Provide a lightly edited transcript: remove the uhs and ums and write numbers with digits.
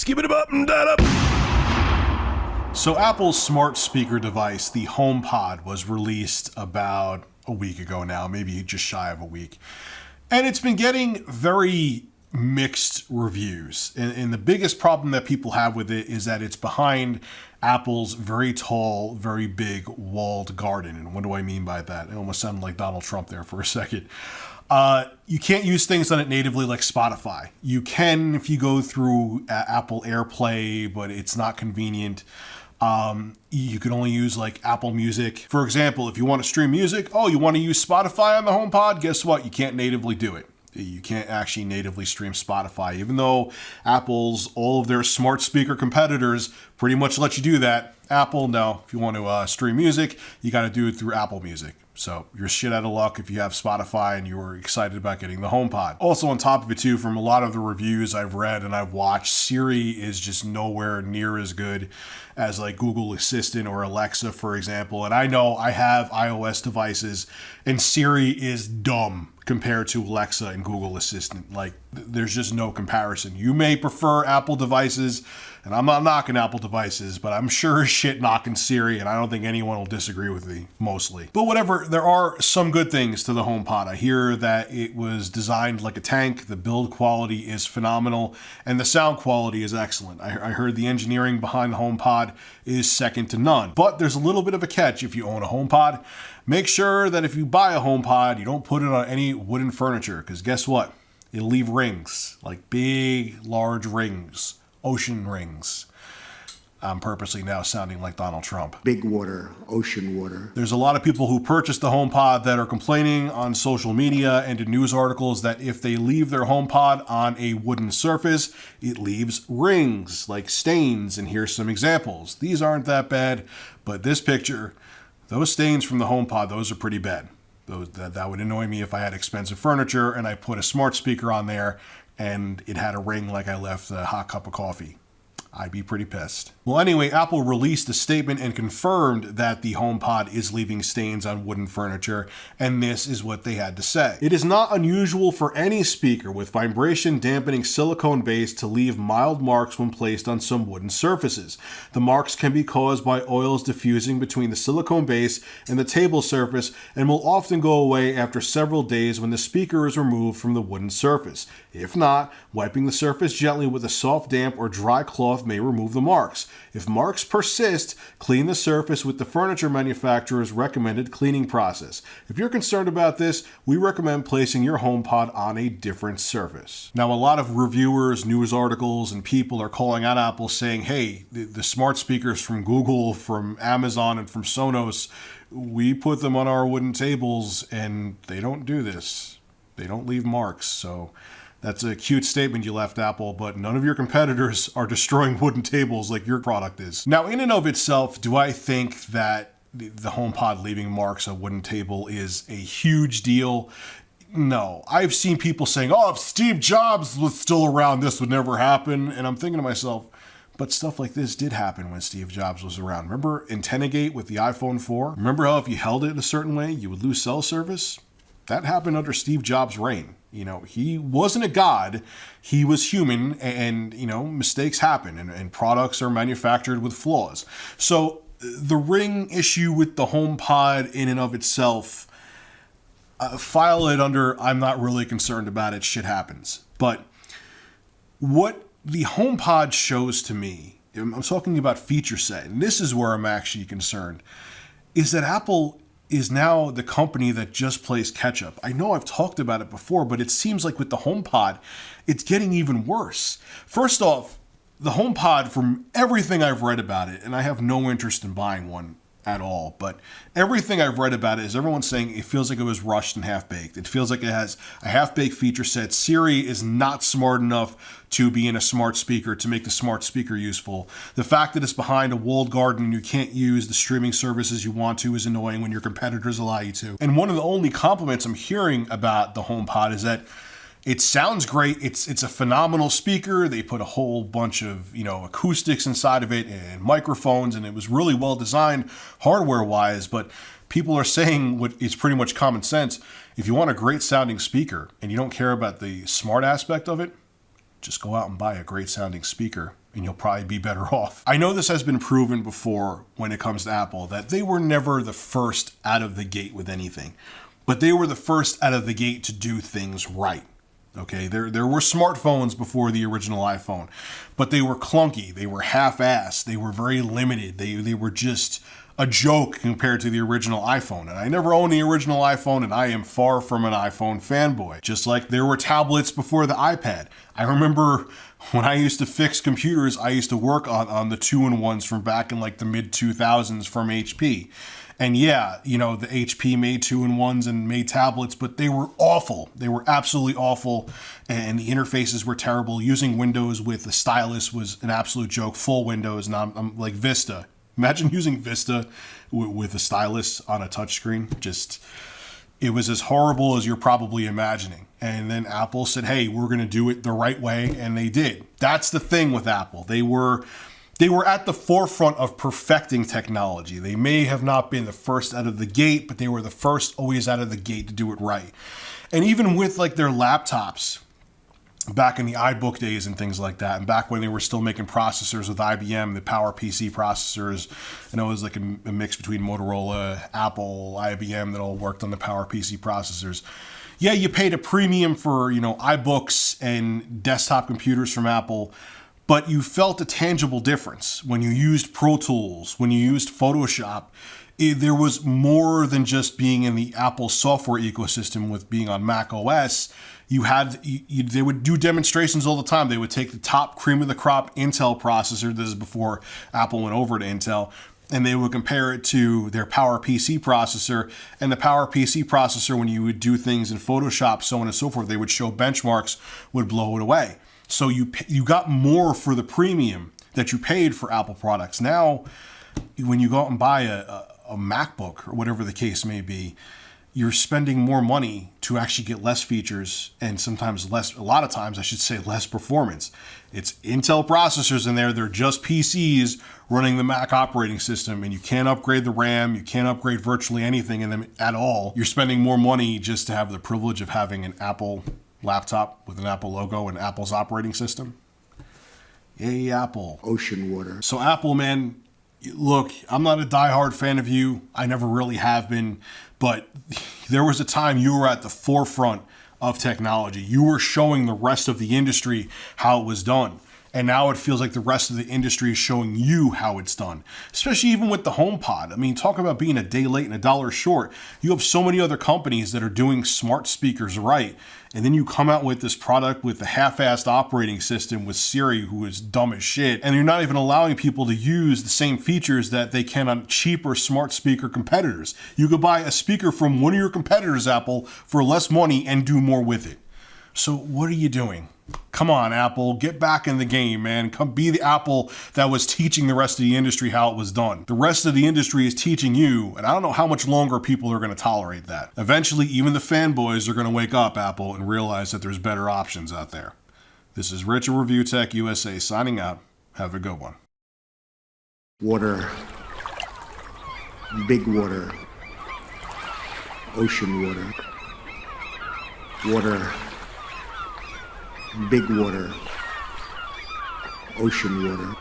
Skip it up and that up. So Apple's smart speaker device, the HomePod, was released about a week ago now, maybe just shy of a week. And it's been getting very mixed reviews. And the biggest problem that people have with it is that it's behind Apple's very tall, very big walled garden. And what do I mean by that? It almost sounded like Donald Trump there for a second. You can't use things on it natively like Spotify. You can if you go through Apple AirPlay, but it's not convenient. You can only use like Apple Music. For example, if you want to stream music, you want to use Spotify on the HomePod? Guess what? You can't natively do it. You can't actually natively stream Spotify, even though all of their smart speaker competitors pretty much let you do that. Apple, no. If you want to stream music, you got to do it through Apple Music. So you're shit out of luck if you have Spotify and you were excited about getting the HomePod. Also on top of it too, from a lot of the reviews I've read and I've watched, Siri is just nowhere near as good as like Google Assistant or Alexa, for example. And I know I have iOS devices and Siri is dumb compared to Alexa and Google Assistant. Like, there's just no comparison. You may prefer Apple devices, and I'm not knocking Apple devices, but I'm sure as shit knocking Siri, and I don't think anyone will disagree with me, mostly. But whatever, there are some good things to the HomePod. I hear that it was designed like a tank, the build quality is phenomenal, and the sound quality is excellent. I heard the engineering behind the HomePod is second to none. But there's a little bit of a catch if you own a HomePod. Make sure that if you buy a HomePod, you don't put it on any wooden furniture, because guess what? It'll leave rings, like big, large rings, ocean rings. I'm purposely now sounding like Donald Trump. Big water, ocean water. There's a lot of people who purchased the HomePod that are complaining on social media and in news articles that if they leave their HomePod on a wooden surface, it leaves rings, like stains. And here's some examples. These aren't that bad, but this picture, those stains from the HomePod, those are pretty bad. That would annoy me if I had expensive furniture and I put a smart speaker on there and it had a ring like I left a hot cup of coffee. I'd be pretty pissed. Well, anyway, Apple released a statement and confirmed that the HomePod is leaving stains on wooden furniture, and this is what they had to say. It is not unusual for any speaker with vibration dampening silicone base to leave mild marks when placed on some wooden surfaces. The marks can be caused by oils diffusing between the silicone base and the table surface and will often go away after several days when the speaker is removed from the wooden surface. If not, wiping the surface gently with a soft, damp, or dry cloth may remove the marks. If marks persist, clean the surface with the furniture manufacturer's recommended cleaning process. If you're concerned about this, we recommend placing your HomePod on a different surface. Now, a lot of reviewers, news articles, and people are calling out Apple saying, hey, the smart speakers from Google, from Amazon, and from Sonos, we put them on our wooden tables and they don't do this. They don't leave marks, so that's a cute statement you left, Apple, but none of your competitors are destroying wooden tables like your product is. Now, in and of itself, do I think that the HomePod leaving marks on a wooden table is a huge deal? No. I've seen people saying, if Steve Jobs was still around, this would never happen. And I'm thinking to myself, but stuff like this did happen when Steve Jobs was around. Remember Antennagate with the iPhone 4? Remember how if you held it a certain way, you would lose cell service? That happened under Steve Jobs' reign. He wasn't a god, he was human, and mistakes happen, and products are manufactured with flaws. So the ring issue with the HomePod in and of itself, file it under, I'm not really concerned about it, shit happens. But what the HomePod shows to me, I'm talking about feature set, and this is where I'm actually concerned, is that Apple is now the company that just plays catch up. I know I've talked about it before, but it seems like with the HomePod, it's getting even worse. First off, the HomePod, from everything I've read about it, and I have no interest in buying one at all, but everything I've read about it is everyone's saying it feels like it was rushed and half-baked. It feels like it has a half-baked feature set. Siri is not smart enough to be in a smart speaker to make the smart speaker useful. The fact that it's behind a walled garden and you can't use the streaming services you want to is annoying when your competitors allow you to. And one of the only compliments I'm hearing about the HomePod is that it sounds great. It's a phenomenal speaker. They put a whole bunch of, acoustics inside of it and microphones, and it was really well designed hardware-wise, but people are saying what is pretty much common sense. If you want a great sounding speaker and you don't care about the smart aspect of it, just go out and buy a great sounding speaker and you'll probably be better off. I know this has been proven before when it comes to Apple, that they were never the first out of the gate with anything, but they were the first out of the gate to do things right. Okay, there were smartphones before the original iPhone, but they were clunky, they were half-assed, they were very limited, they were just a joke compared to the original iPhone. And I never owned the original iPhone, and I am far from an iPhone fanboy. Just like there were tablets before the iPad. I remember when I used to fix computers, I used to work on the 2-in-1s from back in like the mid-2000s from HP. And yeah, you know, the HP made 2-in-1s and made tablets, but they were awful. They were absolutely awful, and the interfaces were terrible. Using Windows with the stylus was an absolute joke. Full Windows, and I'm like Vista. Imagine using Vista with a stylus on a touchscreen. It was as horrible as you're probably imagining. And then Apple said, hey, we're going to do it the right way, and they did. That's the thing with Apple. They were at the forefront of perfecting technology. They may have not been the first out of the gate, but they were the first always out of the gate to do it right. And even with like their laptops, back in the iBook days and things like that, and back when they were still making processors with IBM, the PowerPC processors, and it was like a mix between Motorola, Apple, IBM that all worked on the PowerPC processors. Yeah, you paid a premium for, you know, iBooks and desktop computers from Apple, but you felt a tangible difference when you used Pro Tools, when you used Photoshop. There was more than just being in the Apple software ecosystem with being on Mac OS. They would do demonstrations all the time. They would take the top cream of the crop Intel processor. This is before Apple went over to Intel. And they would compare it to their PowerPC processor. And the PowerPC processor, when you would do things in Photoshop, so on and so forth, they would show benchmarks, would blow it away. So you got more for the premium that you paid for Apple products. Now, when you go out and buy a MacBook or whatever the case may be, you're spending more money to actually get less features and sometimes less, a lot of times I should say less performance. It's Intel processors in there. They're just PCs running the Mac operating system, and you can't upgrade the RAM. You can't upgrade virtually anything in them at all. You're spending more money just to have the privilege of having an Apple laptop with an Apple logo and Apple's operating system. Yay, Apple. Ocean water. So Apple, man, look, I'm not a diehard fan of you. I never really have been, but there was a time you were at the forefront of technology. You were showing the rest of the industry how it was done. And now it feels like the rest of the industry is showing you how it's done, especially even with the HomePod. I mean, talk about being a day late and a dollar short. You have so many other companies that are doing smart speakers right. And then you come out with this product with a half-assed operating system with Siri, who is dumb as shit. And you're not even allowing people to use the same features that they can on cheaper smart speaker competitors. You could buy a speaker from one of your competitors, Apple, for less money and do more with it. So what are you doing? Come on, Apple, get back in the game, man. Come be the Apple that was teaching the rest of the industry how it was done. The rest of the industry is teaching you, and I don't know how much longer people are going to tolerate that. Eventually, even the fanboys are going to wake up, Apple, and realize that there's better options out there. This is Rich of Review Tech USA signing out. Have a good one. Water. Big water. Ocean water. Water. Big water, ocean water.